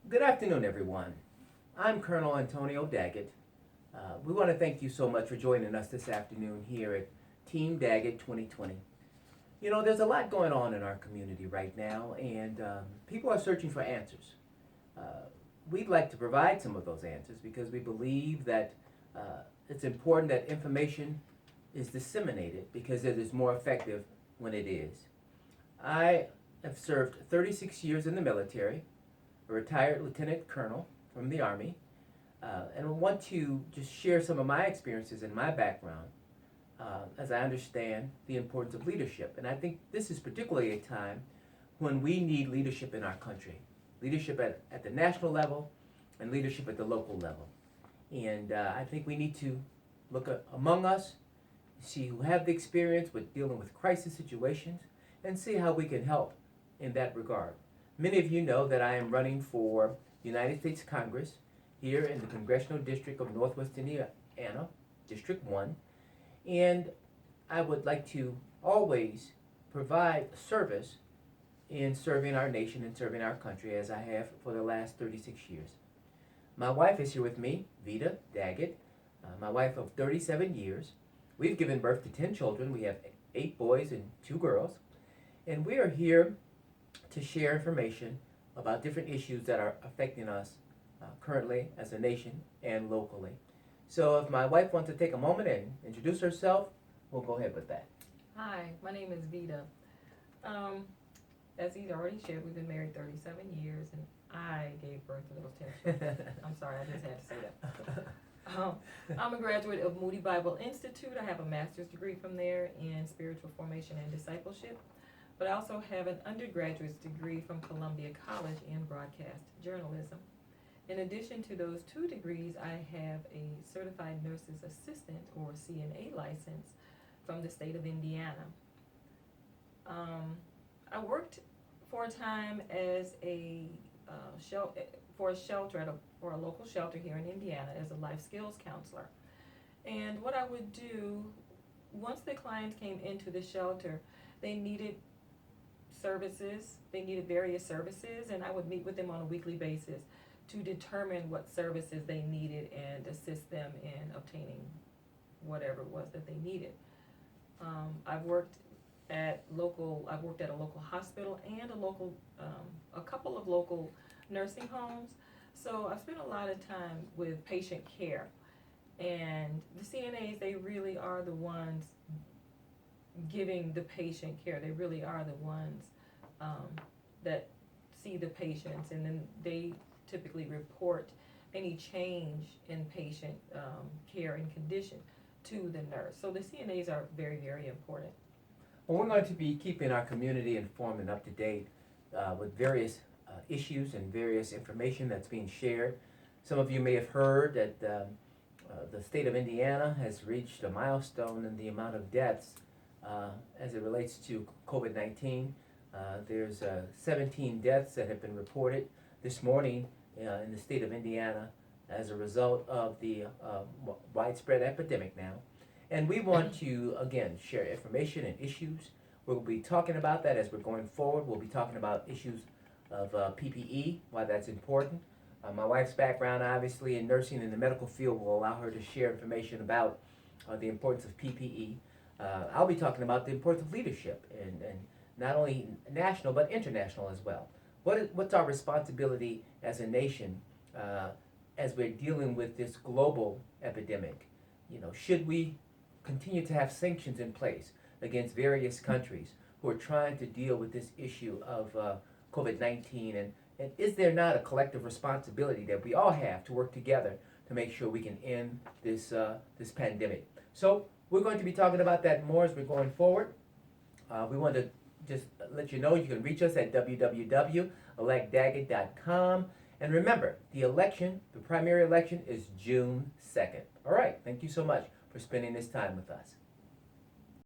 Good afternoon, everyone. I'm Colonel Antonio Daggett. We want to thank you so much for joining us this afternoon here at Team Daggett 2020. You know, there's a lot going on in our community right now, and people are searching for answers. Uh, we'd like to provide some of those answers because we believe that it's important that information is disseminated because it is more effective when it is. I have served 36 years in the military, a retired lieutenant colonel from the Army, and I want to just share some of my experiences and my background as I understand the importance of leadership. And I think this is particularly a time when we need leadership in our country, leadership at the national level and leadership at the local level. And I think we need to look among us, see who have the experience with dealing with crisis situations, and see how we can help in that regard. Many of you know that I am running for United States Congress here in the Congressional District of Northwest Indiana, District 1, and I would like to always provide service in serving our nation and serving our country as I have for the last 36 years. My wife is here with me, Vida Daggett, my wife of 37 years. We've given birth to 10 children. We have 8 boys and 2 girls, and we are here to share information about different issues that are affecting us currently as a nation and locally. So if my wife wants to take a moment and introduce herself, we'll go ahead with that. Hi, my name is Vida. As he's already shared, we've been married 37 years, and I gave birth to those 10 children. I'm sorry, I just had to say that. I'm a graduate of Moody Bible Institute. I have a master's degree from there in spiritual formation and discipleship, but I also have an undergraduate degree from Columbia College in broadcast journalism. In addition to those 2 degrees, I have a certified nurse's assistant or CNA license from the state of Indiana. I worked for a time as a shelter for a local shelter here in Indiana as a life skills counselor. And what I would do, once the clients came into the shelter, they needed various services, and I would meet with them on a weekly basis to determine what services they needed and assist them in obtaining whatever it was that they needed. I've worked at a local hospital and a couple of local nursing homes. So I've spent a lot of time with patient care, and the CNAs, they really are the ones giving the patient care. They really are the ones that see the patients, and then they typically report any change in patient care and condition to the nurse. So the CNAs are very, very important. Well, we're going to be keeping our community informed and up to date with various issues and various information that's being shared. Some of you may have heard that the state of Indiana has reached a milestone in the amount of deaths as it relates to COVID-19. There's 17 deaths that have been reported this morning in the state of Indiana as a result of the widespread epidemic now. And we want to, again, share information and issues. We'll be talking about that as we're going forward. We'll be talking about issues of PPE, why that's important. My wife's background, obviously, in nursing in the medical field will allow her to share information about the importance of PPE. I'll be talking about the importance of leadership, and not only national but international as well. What's our responsibility as a nation as we're dealing with this global epidemic? You know, should we continue to have sanctions in place against various countries who are trying to deal with this issue of COVID-19? And is there not a collective responsibility that we all have to work together to make sure we can end this pandemic? So we're going to be talking about that more as we're going forward. We want to just let you know you can reach us at www.electdaggett.com. And remember, the primary election is June 2nd. All right, thank you so much for spending this time with us.